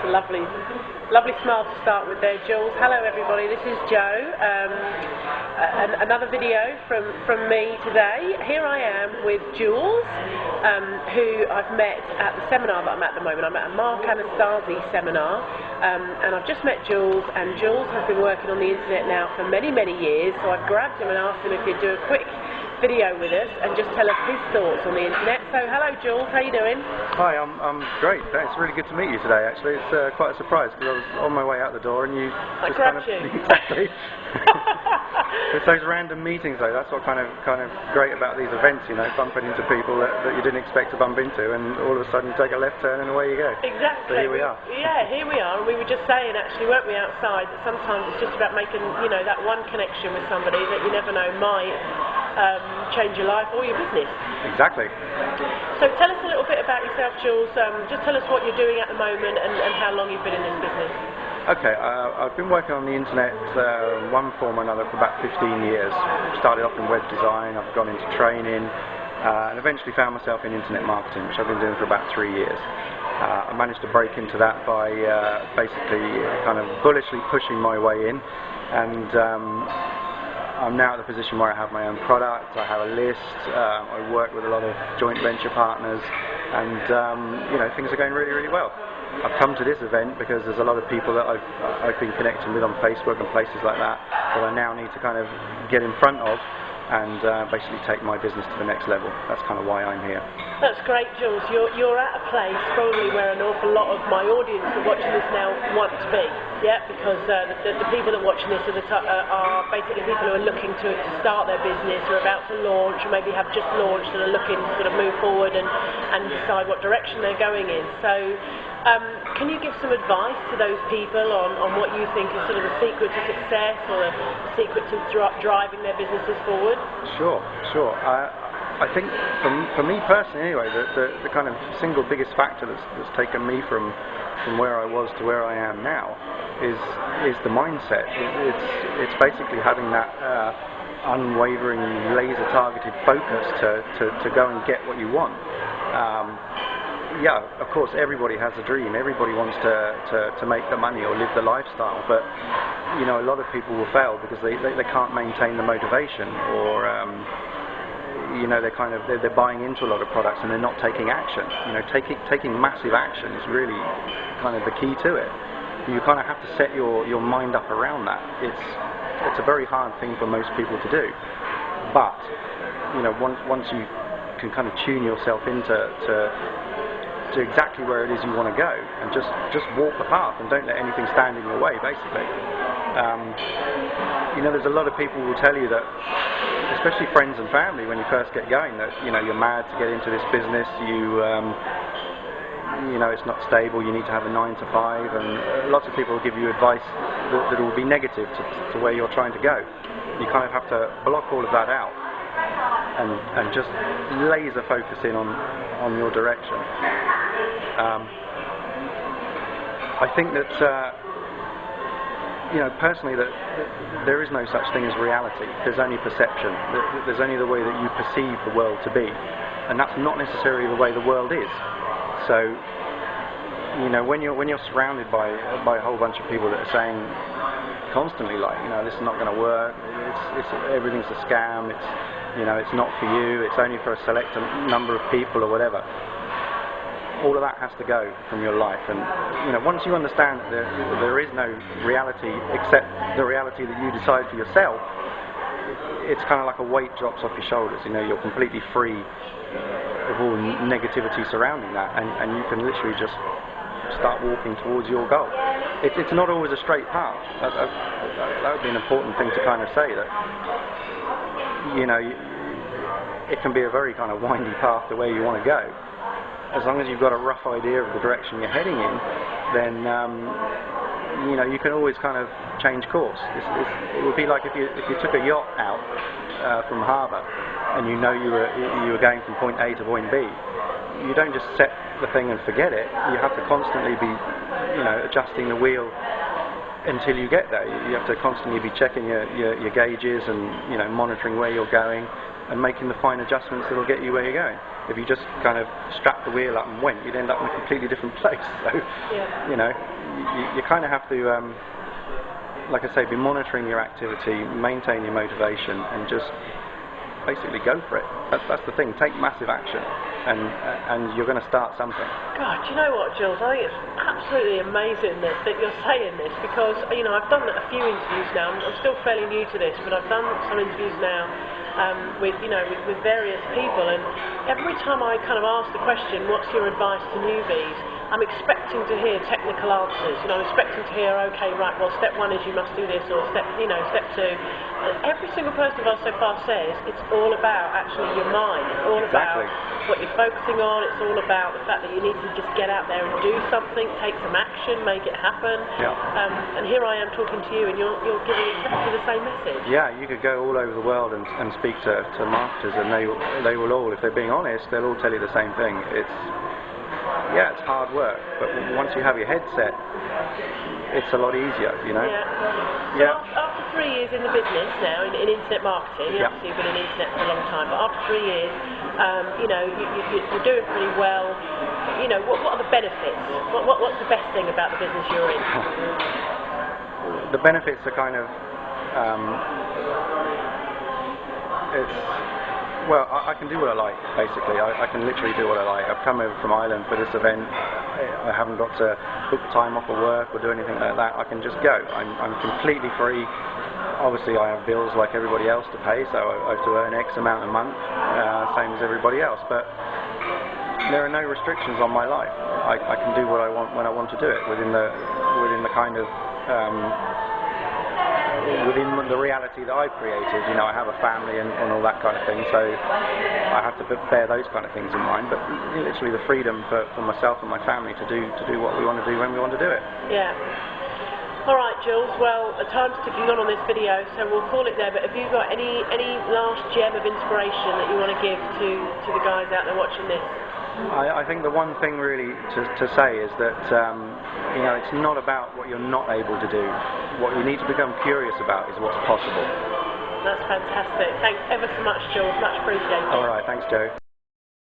a lovely smile to start with there, Jules. Hello everybody, this is Jo. Another video from me today. Here I am with Jules, who I've met at the seminar that I'm at the moment. I'm at a Mark Anastasi seminar, and I've just met Jules, and Jules has been working on the internet now for many years, so I've grabbed him and asked him if he'd do a quick video with us and just tell us his thoughts on the internet. So hello Jules, how you doing? Hi, I'm great. It's really good to meet you today actually. It's quite a surprise because I was on my way out the door and you I grabbed you. Exactly. It's those random meetings though, that's what kind of great about these events, you know, bumping into people that you didn't expect to bump into, and all of a sudden you take a left turn and away you go. Exactly. So here we are. Yeah, here we are, and we were just saying actually, weren't we, outside, that sometimes it's just about making, you know, that one connection with somebody that you never know might change your life or your business. Exactly. So tell us a little bit about yourself, Jules. Just tell us what you're doing at the moment and how long you've been in this business. Okay, I've been working on the internet one form or another for about 15 years. Started off in web design, I've gone into training, and eventually found myself in internet marketing, which I've been doing for about 3 years. I managed to break into that by basically kind of bullishly pushing my way in, and I'm now at the position where I have my own product, I have a list, I work with a lot of joint venture partners, and you know, things are going really well. I've come to this event because there's a lot of people that I've been connecting with on Facebook and places like that I now need to kind of get in front of and basically take my business to the next level. That's kind of why I'm here. That's great, Jules. You're at a place probably where an awful lot of my audience that watching this now want to be. Yeah, because the people that are watching this are basically people who are looking to start their business, or about to launch, or maybe have just launched and are looking to sort of move forward and decide what direction they're going in. So can you give some advice to those people on what you think is sort of the secret to success, or the secret to driving their businesses forward? Sure. I think for me personally anyway, the kind of single biggest factor that's taken me from where I was to where I am now is the mindset. It's basically having that unwavering, laser targeted focus to go and get what you want. Yeah, of course everybody has a dream, everybody wants to make the money or live the lifestyle, but you know, a lot of people will fail because they can't maintain the motivation, or you know, they're buying into a lot of products and they're not taking action. You know, taking massive action is really kind of the key to it. You kind of have to set your mind up around that. It's a very hard thing for most people to do, but you know, once you can kind of tune yourself into exactly where it is you want to go, and just walk the path and don't let anything stand in your way, basically. You know, there's a lot of people who will tell you that, especially friends and family, when you first get going, that you know, you're mad to get into this business, you know, it's not stable, you need to have a 9 to 5, and lots of people will give you advice that will be negative to where you're trying to go. You kind of have to block all of that out and just laser focus in on your direction. I think that you know, personally, that there is no such thing as reality. There's only perception. There's only the way that you perceive the world to be, and that's not necessarily the way the world is. So you know, when you're surrounded by a whole bunch of people that are saying constantly, like, you know, this is not going to work, everything's a scam, you know, it's not for you, it's only for a select number of people or whatever. All of that has to go from your life, and you know, once you understand that there is no reality except the reality that you decide for yourself, it's kind of like a weight drops off your shoulders. You know, you're completely free of all negativity surrounding that, and you can literally just start walking towards your goal. It's not always a straight path. That would be an important thing to kind of say, that you know, it can be a very kind of windy path to where you want to go. As long as you've got a rough idea of the direction you're heading in, then you know, you can always kind of change course. It would be like if you took a yacht out from harbour, and you know you were going from point A to point B. You don't just set the thing and forget it. You have to constantly be, you know, adjusting the wheel until you get there. You have to constantly be checking your gauges and, you know, monitoring where you're going and making the fine adjustments that will get you where you're going. If you just kind of strapped the wheel up and went, you'd end up in a completely different place. So, you know, you kind of have to, like I say, be monitoring your activity, maintain your motivation, and just basically go for it. That's the thing. Take massive action, and you're going to start something. God, do you know what, Jules? I think it's absolutely amazing that you're saying this, because you know I've done a few interviews now. I'm still fairly new to this, but I've done some interviews now with various people, and every time I kind of ask the question, "What's your advice to newbies?" I'm expecting to hear technical answers. You know, I'm expecting to hear, okay, right, well, step 1 is you must do this, or step 2. Every single person I've asked so far says it's all about actually your mind. It's all about what you're focusing on. It's all about the fact that you need to just get out there and do something, take some action, make it happen. And here I am talking to you, and you're giving exactly the same message. Yeah, you could go all over the world and speak to marketers, and they will all, if they're being honest, they'll all tell you the same thing. It's hard work, but once you have your head set, it's a lot easier, you know. So after 3 years in the business now, in internet marketing, obviously you've been in internet for a long time, but after 3 years, you know, you're doing pretty well. You know, what are the benefits? What's the best thing about the business you're in? The benefits are kind of, well, I can do what I like, basically. I can literally do what I like. I've come over from Ireland for this event. I haven't got to book time off of work or do anything like that. I can just go. I'm completely free. Obviously, I have bills like everybody else to pay, so I have to earn X amount a month, same as everybody else. But there are no restrictions on my life. I can do what I want when I want to do it, within the kind of within the reality that I've created. You know, I have a family and all that kind of thing, so I have to bear those kind of things in mind. But literally the freedom for myself and my family to do what we want to do when we want to do it. Yeah. All right, Jules. Well, time's ticking on this video, so we'll call it there. But have you got any last gem of inspiration that you want to give to the guys out there watching this? I think the one thing really to say is that you know, it's not about what you're not able to do. What you need to become curious about is what's possible. That's fantastic. Thanks ever so much, Jules. Much appreciated. All right, thanks, Joe.